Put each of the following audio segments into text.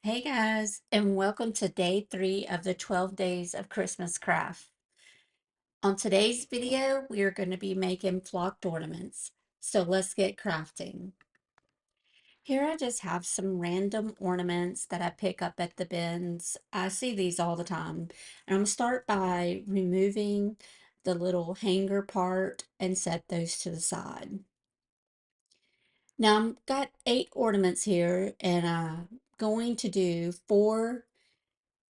Hey guys, and welcome to day 3 of the 12 days of Christmas craft. On today's video, we are going to be making flocked ornaments. So let's get crafting. Here I just have some random ornaments that I pick up at the bins. I see these all the time. And I'm going to start by removing the little hanger part and set those to the side. Now I've got 8 ornaments here and I'm going to do 4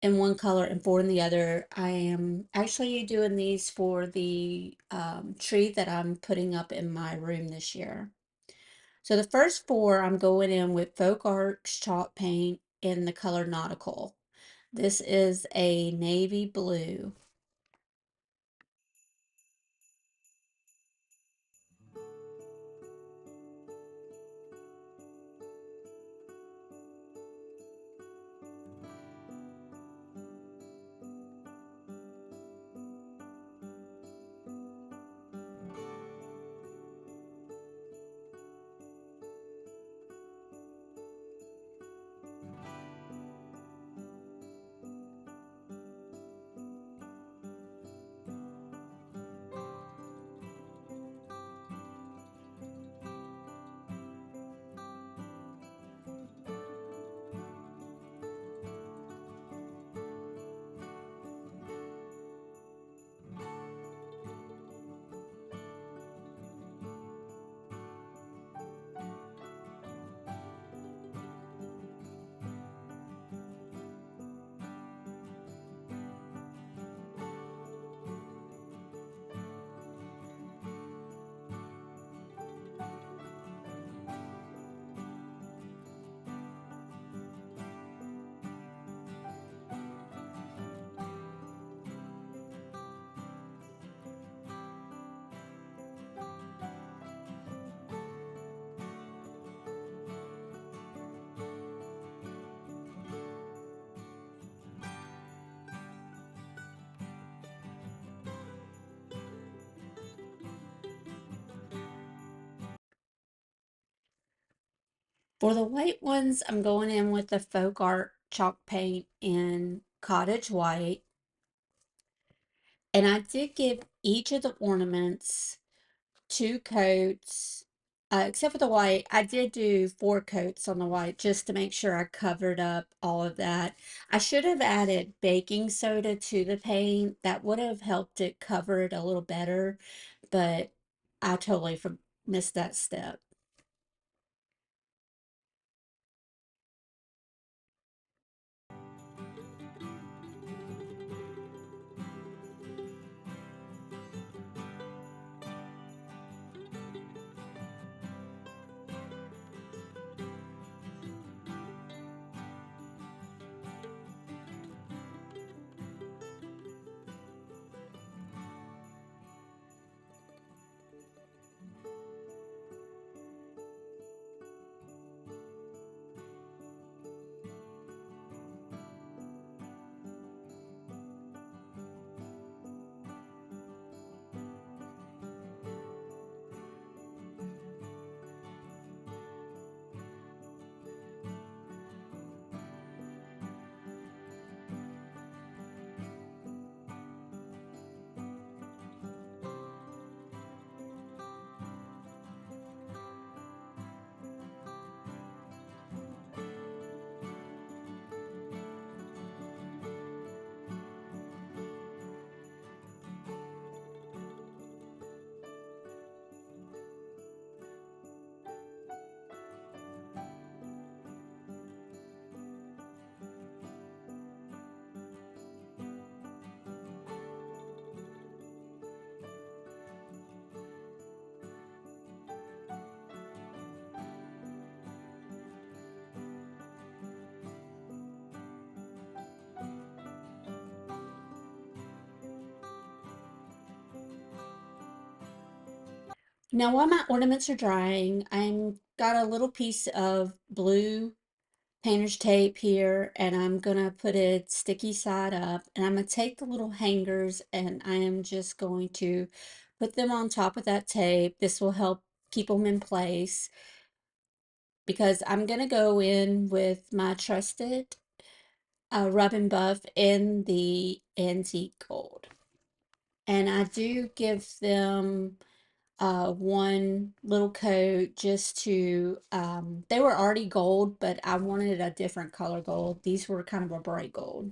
in one color and 4 in the other. I am actually doing these for the tree that I'm putting up in my room this year. So the first 4 I'm going in with Folkart chalk paint in the color Nautical. This is a navy blue. For the white ones, I'm going in with the Folkart chalk paint in Cottage White. And I did give each of the ornaments 2 coats, except for the white. I did do 4 coats on the white just to make sure I covered up all of that. I should have added baking soda to the paint. That would have helped it cover it a little better, but I totally missed that step. Now, while my ornaments are drying, I'm got a little piece of blue painter's tape here and I'm gonna put it sticky side up and I'm gonna take the little hangers and I am just going to put them on top of that tape. This will help keep them in place because I'm going to go in with my trusted RubnBuff in the antique gold. And I do give them one little coat just to, they were already gold, but I wanted a different color gold. These were kind of a bright gold.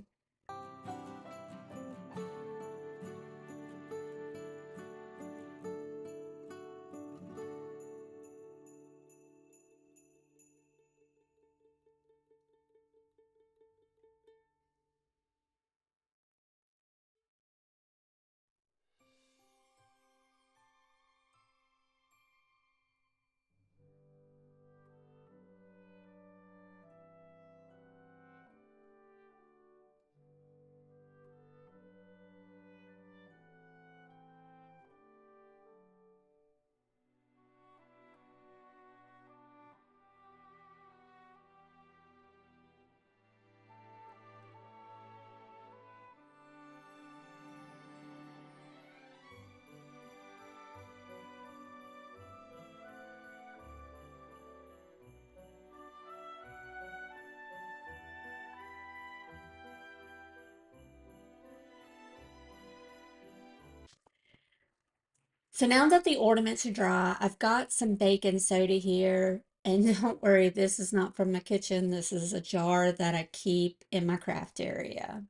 So now that the ornaments are dry, I've got some baking soda here. And don't worry, this is not from my kitchen. This is a jar that I keep in my craft area.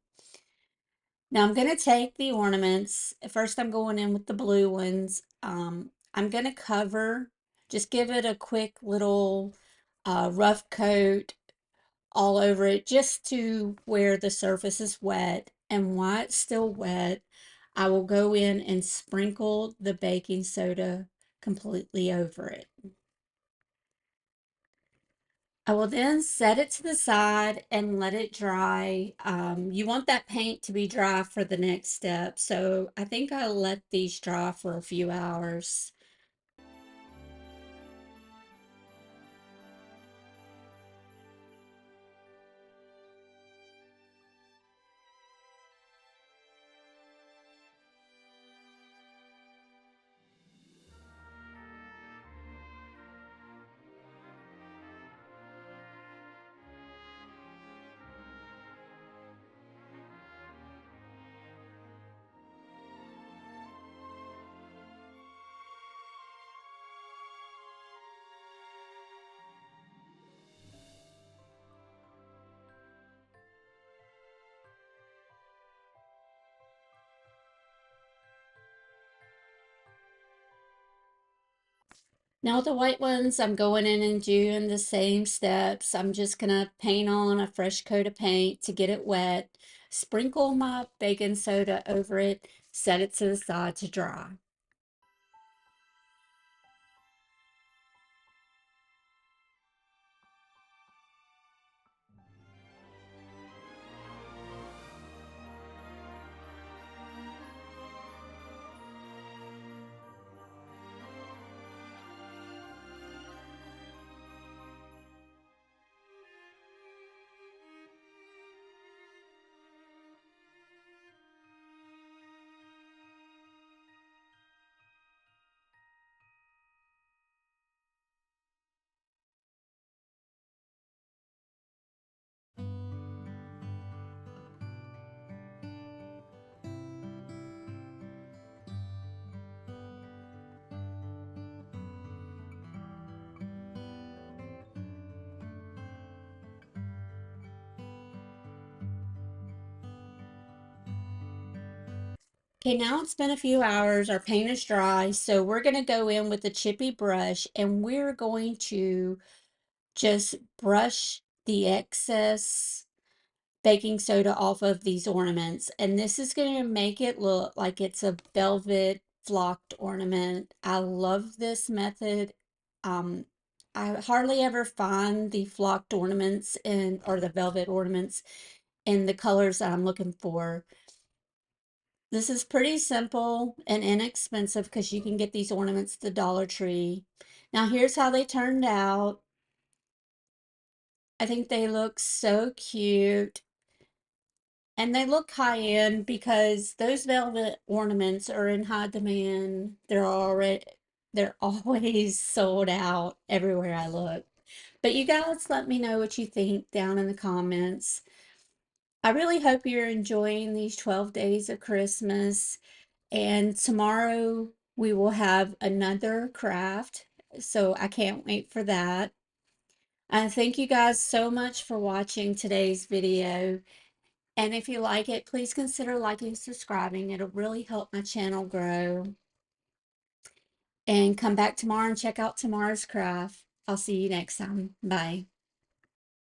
Now I'm going to take the ornaments. First, I'm going in with the blue ones. I'm going to cover, just give it a quick little rough coat all over it, just to where the surface is wet. And while it's still wet, I will go in and sprinkle the baking soda completely over it. I will then set it to the side and let it dry. You want that paint to be dry for the next step. So I think I'll let these dry for a few hours. Now with the white ones, I'm going in and doing the same steps. I'm just gonna paint on a fresh coat of paint to get it wet, sprinkle my baking soda over it, set it to the side to dry. Okay, now it's been a few hours. Our paint is dry, so we're going to go in with a chippy brush and we're going to just brush the excess baking soda off of these ornaments. And this is going to make it look like it's a velvet flocked ornament. I love this method. Um, I hardly ever find the flocked ornaments in, or the velvet ornaments in the colors that I'm looking for. This is pretty simple and inexpensive because you can get these ornaments at the Dollar Tree. Now here's how they turned out. I think they look so cute. And they look high end because those velvet ornaments are in high demand. They're always sold out everywhere I look. But you guys let me know what you think down in the comments. I really hope you're enjoying these 12 days of Christmas. And tomorrow we will have another craft. So I can't wait for that. And thank you guys so much for watching today's video. And if you like it, please consider liking and subscribing. It'll really help my channel grow. And come back tomorrow and check out tomorrow's craft. I'll see you next time. Bye.